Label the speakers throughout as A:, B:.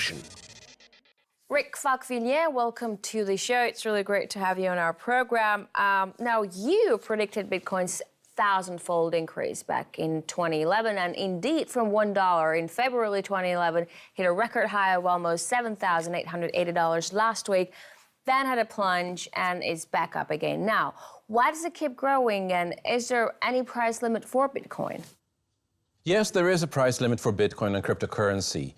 A: production.
B: Rick Falkvinge, welcome to the show. It's really great to have you on our program. Now, you predicted Bitcoin's thousand-fold increase back in 2011, and indeed, from $1 in February 2011, hit a record high of almost $7,880 last week, then had a plunge and is back up again now. Why does it keep growing, and is there any price limit for Bitcoin?
C: Yes, there is a price limit for Bitcoin and cryptocurrency.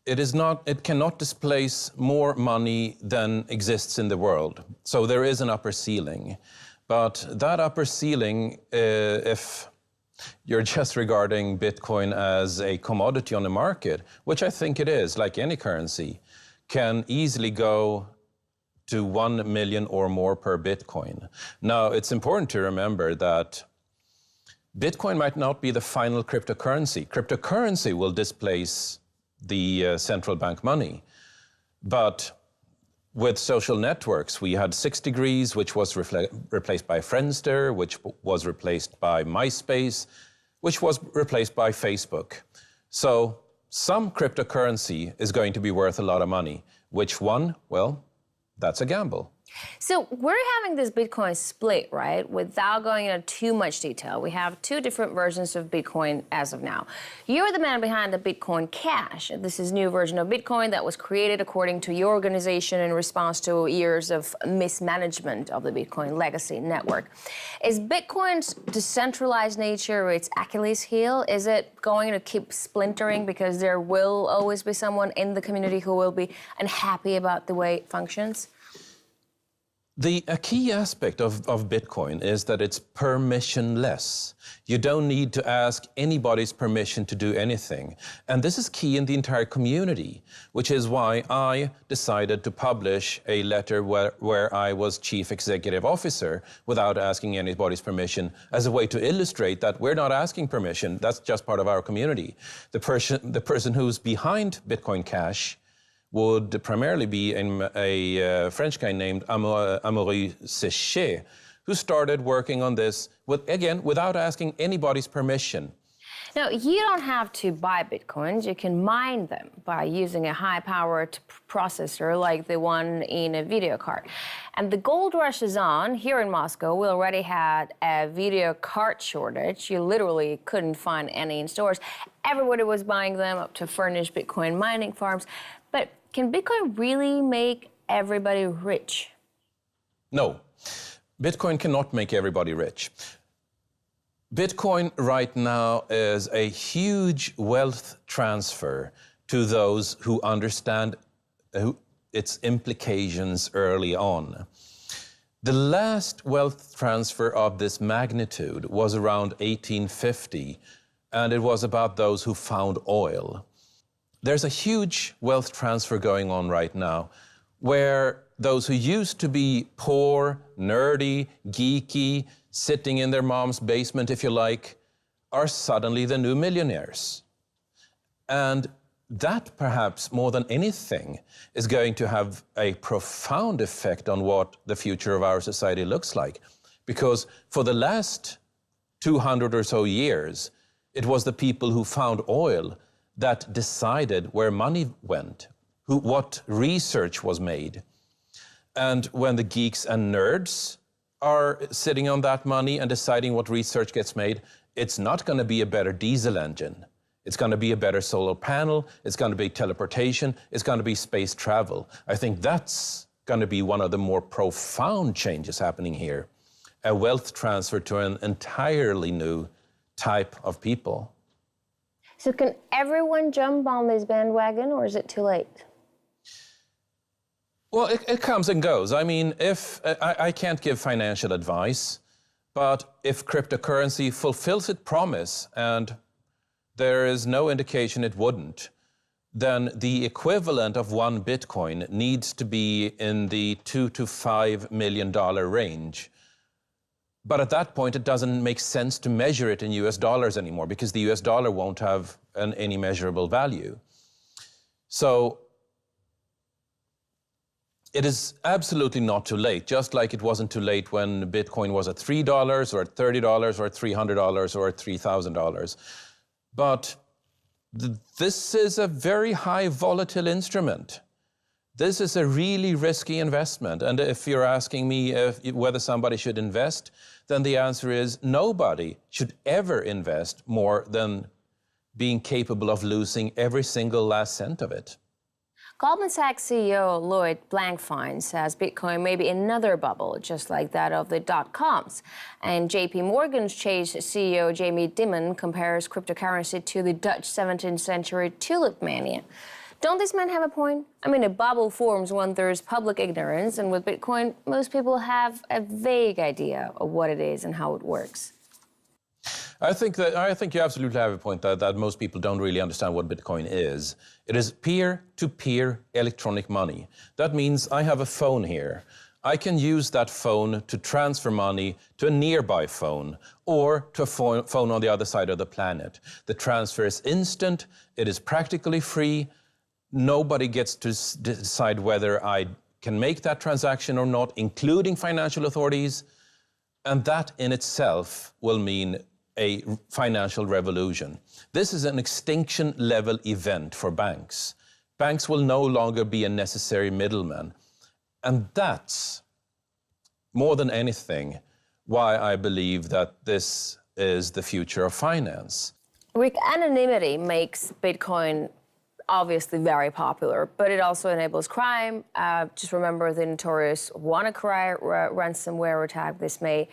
C: It cannot displace more money than exists in the world. So there is an upper ceiling. But that upper ceiling, if you're just regarding Bitcoin as a commodity on the market, which I think it is, like any currency, can easily go to 1 million or more per Bitcoin. Now, it's important to remember that Bitcoin might not be the final cryptocurrency. Cryptocurrency will displace the central bank money. But with social networks, we had 6 Degrees, which was replaced by Friendster, which was replaced by MySpace, which was replaced by Facebook. So some cryptocurrency is going to be worth a lot of money. Which one? Well, that's a gamble.
B: So we're having this Bitcoin split, right? Without going into too much detail, we have 2 different versions of Bitcoin as of now. You're the man behind the Bitcoin Cash. This is a new version of Bitcoin that was created according to your organization in response to years of mismanagement of the Bitcoin legacy network. Is Bitcoin's decentralized nature its Achilles heel? Is it going to keep splintering because there will always be someone in the community who will be unhappy about the way it functions?
C: A key aspect of Bitcoin is that it's permissionless. You don't need to ask anybody's permission to do anything. And this is key in the entire community, which is why I decided to publish a letter where I was chief executive officer without asking anybody's permission, as a way to illustrate that we're not asking permission. That's just part of our community. The person who's behind Bitcoin Cash would primarily be a French guy named Amaury Séché, who started working on this, without asking anybody's permission.
B: Now, you don't have to buy Bitcoins. You can mine them by using a high-powered processor like the one in a video card. And the gold rush is on. Here in Moscow, we already had a video card shortage. You literally couldn't find any in stores. Everybody was buying them up to furnish Bitcoin mining farms. But can Bitcoin really make everybody rich?
C: No, Bitcoin cannot make everybody rich. Bitcoin right now is a huge wealth transfer to those who understand its implications early on. The last wealth transfer of this magnitude was around 1850, and it was about those who found oil. There's a huge wealth transfer going on right now where those who used to be poor, nerdy, geeky, sitting in their mom's basement, if you like, are suddenly the new millionaires. And that, perhaps more than anything, is going to have a profound effect on what the future of our society looks like. Because for the last 200 or so years, it was the people who found oil that decided where money went, what research was made. And when the geeks and nerds are sitting on that money and deciding what research gets made, it's not going to be a better diesel engine. It's going to be a better solar panel. It's going to be teleportation. It's going to be space travel. I think that's going to be one of the more profound changes happening here. A wealth transfer to an entirely new type of people.
B: So can everyone jump on this bandwagon, or is it too late?
C: Well, it comes and goes. I mean, I can't give financial advice, but if cryptocurrency fulfills its promise, and there is no indication it wouldn't, then the equivalent of 1 Bitcoin needs to be in the $2 to $5 million range. But at that point, it doesn't make sense to measure it in US dollars anymore, because the US dollar won't have any measurable value. So it is absolutely not too late, just like it wasn't too late when Bitcoin was at $3 or at $30 or at $300 or at $3,000. But This is a very high volatile instrument. This is a really risky investment. And if you're asking me whether somebody should invest, then the answer is nobody should ever invest more than being capable of losing every single last cent of it.
B: Goldman Sachs CEO Lloyd Blankfein says Bitcoin may be another bubble, just like that of the dot-coms. And JP Morgan's Chase CEO Jamie Dimon compares cryptocurrency to the Dutch 17th century tulip mania. Don't these men have a point? I mean, a bubble forms when there's public ignorance, and with Bitcoin, most people have a vague idea of what it is and how it works.
C: I think you absolutely have a point that most people don't really understand what Bitcoin is. It is peer-to-peer electronic money. That means I have a phone here. I can use that phone to transfer money to a nearby phone or to a phone on the other side of the planet. The transfer is instant, it is practically free. Nobody gets to decide whether I can make that transaction or not, including financial authorities. And that in itself will mean a financial revolution. This is an extinction-level event for banks. Banks will no longer be a necessary middleman. And that's, more than anything, why I believe that this is the future of finance.
B: Rick, anonymity makes Bitcoin obviously very popular, but it also enables crime. Just remember the notorious WannaCry ransomware attack this May.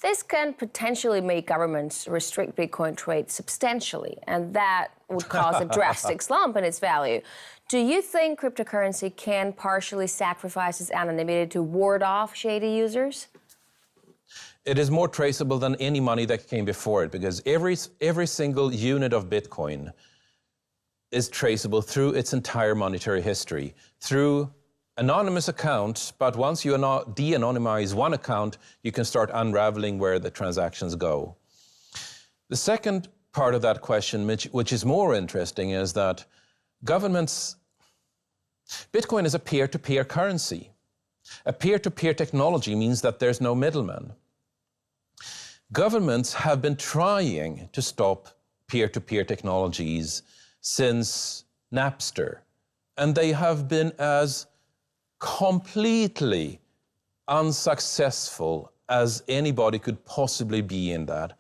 B: This can potentially make governments restrict Bitcoin trade substantially, and that would cause a drastic slump in its value. Do you think cryptocurrency can partially sacrifice its anonymity to ward off shady users?
C: It is more traceable than any money that came before it, because every single unit of Bitcoin is traceable through its entire monetary history, through anonymous accounts, but once you de-anonymize one account, you can start unraveling where the transactions go. The second part of that question, which is more interesting, is that Bitcoin is a peer-to-peer currency. A peer-to-peer technology means that there's no middleman. Governments have been trying to stop peer-to-peer technologies since Napster, and they have been as completely unsuccessful as anybody could possibly be in that.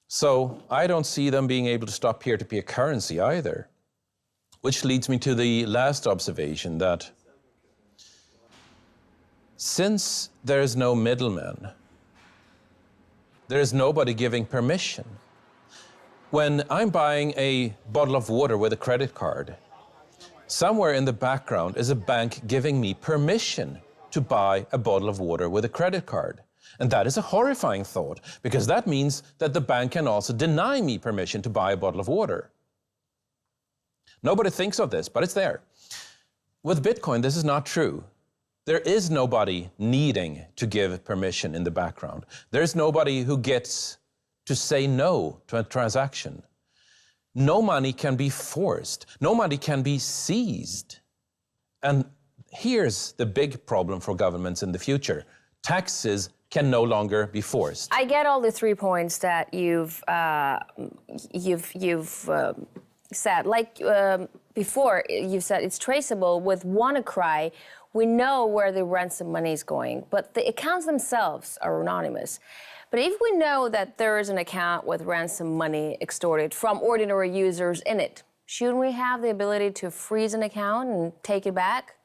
C: So I don't see them being able to stop peer-to-peer currency either. Which leads me to the last observation, that since there is no middleman, there is nobody giving permission. When I'm buying a bottle of water with a credit card, somewhere in the background is a bank giving me permission to buy a bottle of water with a credit card. And that is a horrifying thought, because that means that the bank can also deny me permission to buy a bottle of water. Nobody thinks of this, but it's there. With Bitcoin, this is not true. There is nobody needing to give permission in the background. There's nobody who gets to say no to a transaction. No money can be forced. No money can be seized. And here's the big problem for governments in the future. Taxes can no longer be forced.
B: I get all the 3 points that you've said. Like before, you said it's traceable. With WannaCry, we know where the ransom money is going, but the accounts themselves are anonymous. But if we know that there is an account with ransom money extorted from ordinary users in it, shouldn't we have the ability to freeze an account and take it back?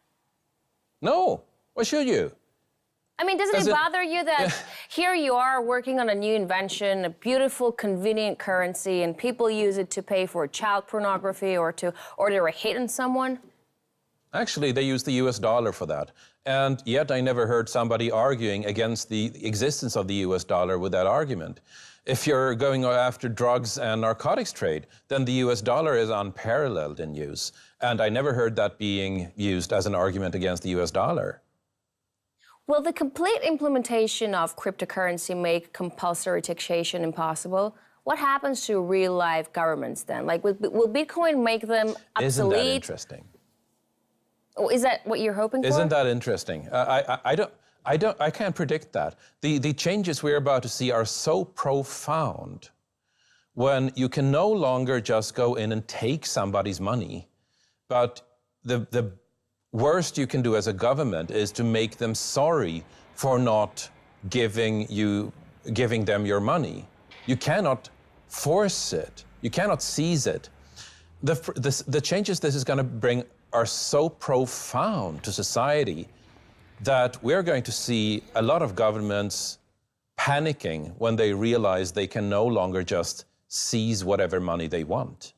C: No. Why should you?
B: I mean, doesn't it bother you that here you are working on a new invention, a beautiful, convenient currency, and people use it to pay for child pornography or to order a hit on someone?
C: Actually, they use the US dollar for that. And yet I never heard somebody arguing against the existence of the US dollar with that argument. If you're going after drugs and narcotics trade, then the US dollar is unparalleled in use. And I never heard that being used as an argument against the US dollar.
B: Will the complete implementation of cryptocurrency make compulsory taxation impossible? What happens to real-life governments then? Like, will Bitcoin make them obsolete?
C: Isn't that interesting?
B: Is that what you're hoping for?
C: Isn't that interesting? I can't predict that. The changes we're about to see are so profound. when you can no longer just go in and take somebody's money, but the worst you can do as a government is to make them sorry for not giving them your money. You cannot force it. You cannot seize it. The changes this is going to bring are so profound to society that we're going to see a lot of governments panicking when they realize they can no longer just seize whatever money they want.